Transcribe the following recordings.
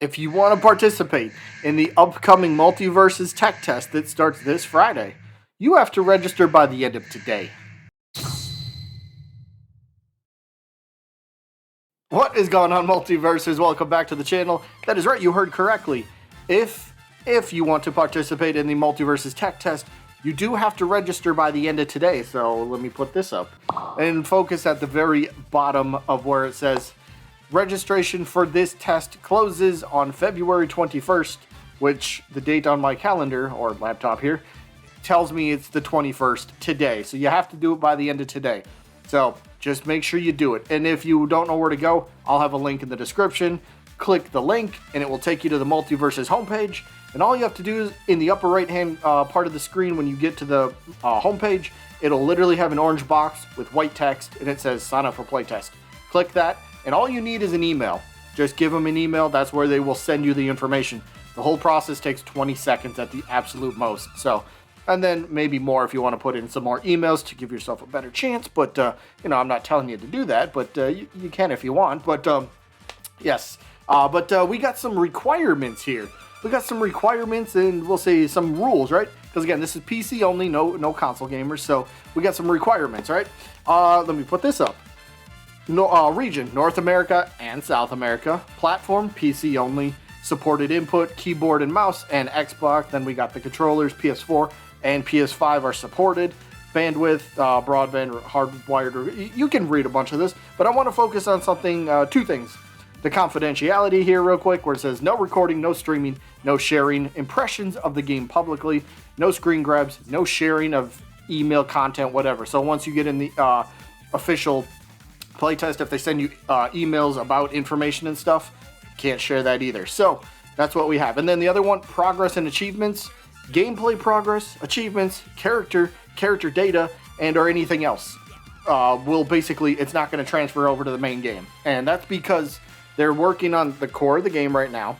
If you want to participate in the upcoming Multiversus tech test that starts this Friday, you have to register by the end of today. What is going on, Multiversers? Welcome back to the channel. That is right, you heard correctly. If you want to participate in the Multiversus tech test, you do have to register by the end of today. So let me put this up and focus at the very bottom of where it says registration for this test closes on February 21st, which the date on my calendar or laptop here tells me it's the 21st today. So you have to do it by the end of today. So just make sure you do it. And if you don't know where to go, I'll have a link in the description. Click the link and it will take you to the Multiversus homepage. And all you have to do is in the upper right hand part of the screen when you get to the homepage, it'll literally have an orange box with white text and it says sign up for Playtest. Click that and all you need is an email. Just give them an email. That's where they will send you the information. The whole process takes 20 seconds at the absolute most. So, and then maybe more if you want to put in some more emails to give yourself a better chance. But, I'm not telling you to do that, but you can if you want. But, yes. But we got some requirements here. We got some requirements and we'll say some rules, right? Because again, this is PC only, no console gamers. So we got some requirements, right? Let me put this up. Region, North America and South America. Platform, PC only. Supported input, keyboard and mouse, and Xbox. Then we got the controllers, PS4 and PS5 are supported. Bandwidth, broadband, hardwired. You can read a bunch of this, but I want to focus on something, two things. The confidentiality here real quick, where it says no recording, no streaming, no sharing, impressions of the game publicly, no screen grabs, no sharing of email content, whatever. So once you get in the official playtest, if they send you emails about information and stuff, can't share that either. So that's what we have. And then the other one, progress and achievements, gameplay progress, achievements, character data, and or anything else. Will basically, it's not going to transfer over to the main game. And that's because they're working on the core of the game right now.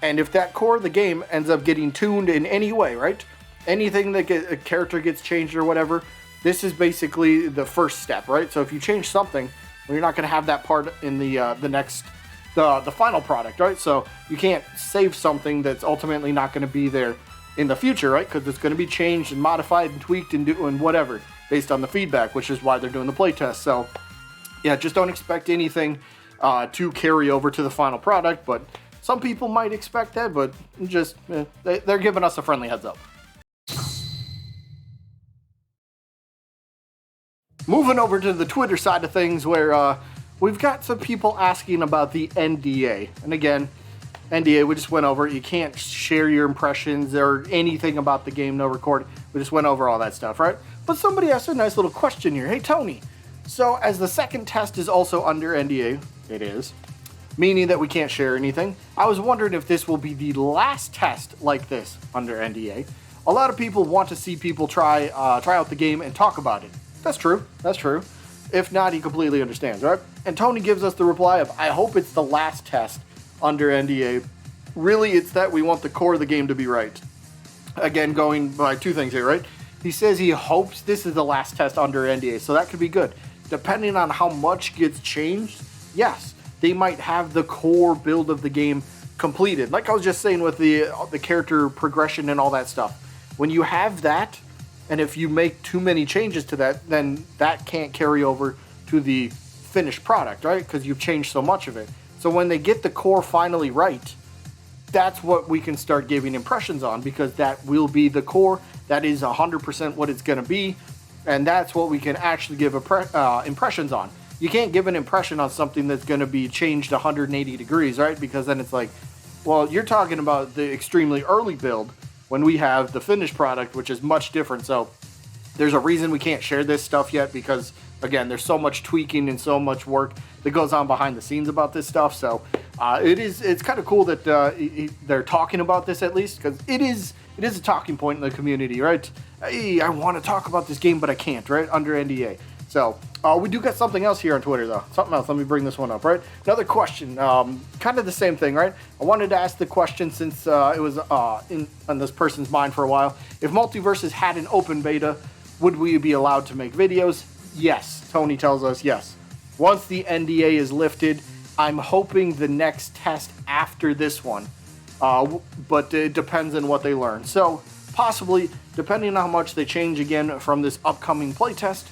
And if that core of the game ends up getting tuned in any way, right? Anything that a character gets changed or whatever, this is basically the first step, right? So if you change something, well, you're not going to have that part in the final product, right? So you can't save something that's ultimately not going to be there in the future, right? Because it's going to be changed and modified and tweaked and doing whatever based on the feedback, which is why they're doing the playtest. So yeah, just don't expect anything to carry over to the final product, but some people might expect that, but just they're giving us a friendly heads up. Moving over to the Twitter side of things, where we've got some people asking about the NDA. And again, NDA, we just went over. You can't share your impressions or anything about the game, no recording. We just went over all that stuff, right? But somebody asked a nice little question here. Hey, Tony, so as the second test is also under NDA, it is, meaning that we can't share anything, I was wondering if this will be the last test like this under NDA. A lot of people want to see people try out the game and talk about it. That's true. That's true. If not, he completely understands, right? And Tony gives us the reply of, I hope it's the last test under NDA. Really, it's that we want the core of the game to be right. Again, going by two things here, right? He says he hopes this is the last test under NDA, so that could be good. Depending on how much gets changed, yes, they might have the core build of the game completed. Like I was just saying with the character progression and all that stuff. When you have that, and if you make too many changes to that, then that can't carry over to the finished product, right? Because you've changed so much of it. So when they get the core finally right, that's what we can start giving impressions on, because that will be the core. That is 100% what it's going to be. And that's what we can actually give impressions on. You can't give an impression on something that's going to be changed 180 degrees, right? Because then it's like, well, you're talking about the extremely early build when we have the finished product, which is much different. So there's a reason we can't share this stuff yet, because again, there's so much tweaking and so much work that goes on behind the scenes about this stuff. So it's kind of cool that they're talking about this, at least, because it is a talking point in the community, right? Hey, I want to talk about this game, but I can't, right? Under NDA. So we do got something else here on Twitter, though. Something else. Let me bring this one up, right? Another question. Kind of the same thing, right? I wanted to ask the question, since it was on this person's mind for a while. If Multiversus had an open beta, would we be allowed to make videos? Yes. Tony tells us yes. Once the NDA is lifted, I'm hoping the next test after this one, but it depends on what they learn. So possibly, depending on how much they change again from this upcoming playtest,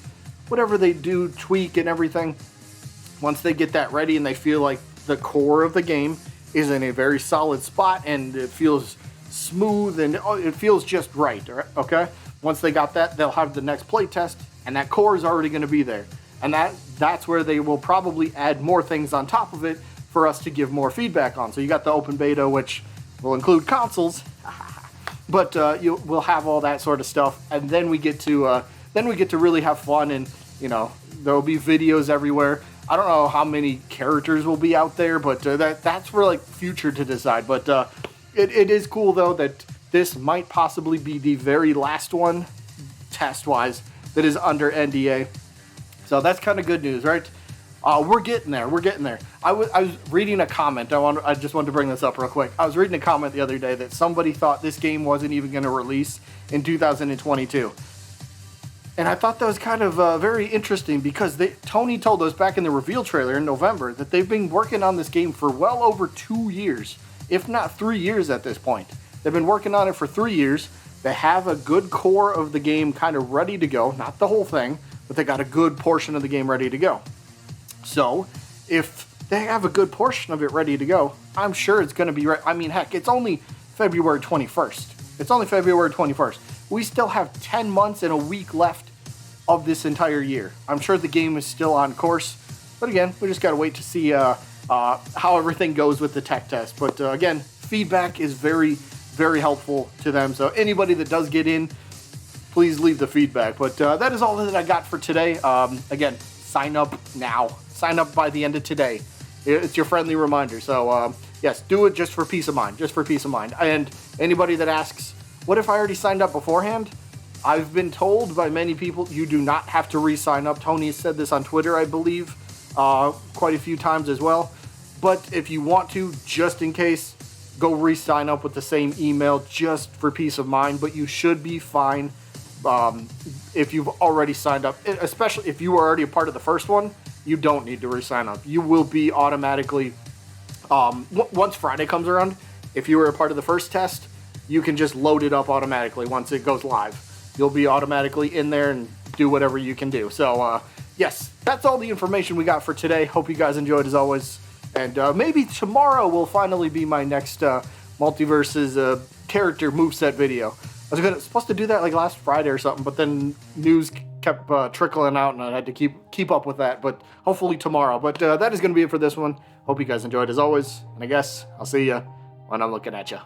whatever they do, tweak and everything, once they get that ready and they feel like the core of the game is in a very solid spot and it feels smooth and it feels just right, okay? Once they got that, they'll have the next playtest and that core is already going to be there. And that's where they will probably add more things on top of it for us to give more feedback on. So you got the open beta, which will include consoles, but we'll have all that sort of stuff, and then we get to really have fun, and there'll be videos everywhere. I don't know how many characters will be out there, but that's for like future to decide. But it is cool though that this might possibly be the very last one, test-wise, that is under NDA. So that's kind of good news, right? We're getting there. We're getting there. I was reading a comment. I just wanted to bring this up real quick. I was reading a comment the other day that somebody thought this game wasn't even going to release in 2022. And I thought that was kind of very interesting because Tony told us back in the reveal trailer in November that they've been working on this game for well over 2 years, if not 3 years at this point. They've been working on it for 3 years. They have a good core of the game kind of ready to go. Not the whole thing, but they got a good portion of the game ready to go. So, if they have a good portion of it ready to go, I'm sure it's going to be right. I mean, heck, it's only February 21st. It's only February 21st. We still have 10 months and a week left of this entire year. I'm sure the game is still on course. But again, we just got to wait to see how everything goes with the tech test. But again, feedback is very, very helpful to them. So anybody that does get in, please leave the feedback. But that is all that I got for today. Again, sign up now. Sign up by the end of today. It's your friendly reminder. So yes, do it just for peace of mind. Just for peace of mind. And anybody that asks, what if I already signed up beforehand? I've been told by many people you do not have to re-sign up. Tony said this on Twitter, I believe, quite a few times as well. But if you want to, just in case, go re-sign up with the same email just for peace of mind. But you should be fine if you've already signed up, especially if you were already a part of the first one. You don't need to re-sign up. You will be automatically, once Friday comes around, if you were a part of the first test, you can just load it up automatically once it goes live. You'll be automatically in there and do whatever you can do. So, yes, that's all the information we got for today. Hope you guys enjoyed as always. And maybe tomorrow will finally be my next Multiversus character moveset video. I was supposed to do that like last Friday or something, but then news kept trickling out and I had to keep up with that. But hopefully tomorrow. But that is going to be it for this one. Hope you guys enjoyed as always. And I guess I'll see you when I'm looking at you.